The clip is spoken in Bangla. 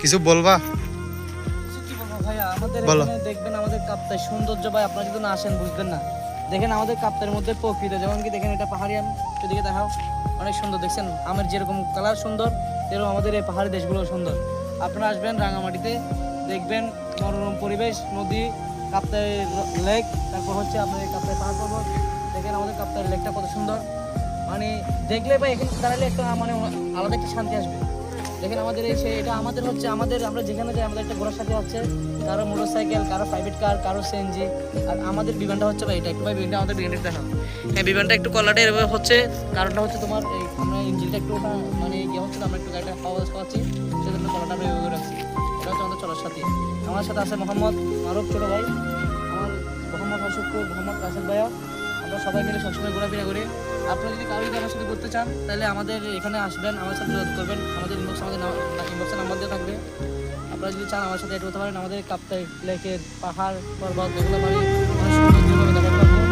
কিছু বলবা? কি বলবো ভাইয়া, আমাদের বলো। এখানে দেখবেন আমাদের কাপ্তাই সৌন্দর্য ভাই, আপনারা যদি না আসেন বুঝবেন না। দেখেন আমাদের কাপ্তাইয়ের মধ্যে প্রকৃতি, যেমন কি দেখেন এটা পাহাড়ি আম, এদিকে দেখাও, অনেক সুন্দর দেখছেন আমের যেরকম কালার সুন্দর, এরকম আমাদের এই পাহাড়ি দেশগুলো সুন্দর। আপনারা আসবেন রাঙামাটিতে, দেখবেন মনোরম পরিবেশ, নদী, কাপ্তাই লেক, তারপর হচ্ছে আপনার এই কাপ্তাই পাহাড় পর্বত। দেখেন আমাদের কাপ্তাই লেকটা কত সুন্দর, মানে দেখলে ভাই এখানে দাঁড়ালে একটা মানে আলাদা একটা শান্তি আসবে। দেখেন আমাদের এই এটা আমাদের হচ্ছে আমাদের, আমরা যেখানে যাই আমাদের একটা ঘোড়ার সাথে আছে, কারো মোটর সাইকেল, কারো প্রাইভেট কার, কারো সিএনজি। আর আমাদের বিমানটা হচ্ছে ভাই এটা একটু, ভাই বিমানটা আমাদের বিমানটা দেখাও। হ্যাঁ বিমানটা একটু কলাটে এভাবে হচ্ছে, কারণটা হচ্ছে তোমার এই আমরা ইঞ্জিনটা একটু মানে ইয়ে হচ্ছে, আমরা একটু গাড়িটা হাওয়া খাওয়াচ্ছি, সেজন্য কলাটা আমরা এভাবে রাখছি। এটা হচ্ছে আমাদের চলার সাথী। আমার সাথে আছে মোহাম্মদ মারুফ ছোটো ভাই, আমার মোহাম্মদ হাসুকুর, মোহাম্মদ রাসেল ভাইয়া। আমরা সবাই মিলে সবসময় ঘোরাফেরা করি। আপনারা যদি কারো যদি আমার সাথে ঘুরতে চান তাহলে আমাদের এখানে আসবেন, আমার সাথে যোগাযোগ করবেন, আমাদের ইনবক্স, আমাদের ইনবক্সে নাম্বার দেওয়া থাকবে। আপনারা যদি চান আমার সাথে অ্যাড করতে পারেন। আমাদের কাপ্তাই লেকের পাহাড় পর্বত এগুলো আমি অনেক সুন্দরভাবে দেখাতে পারবো।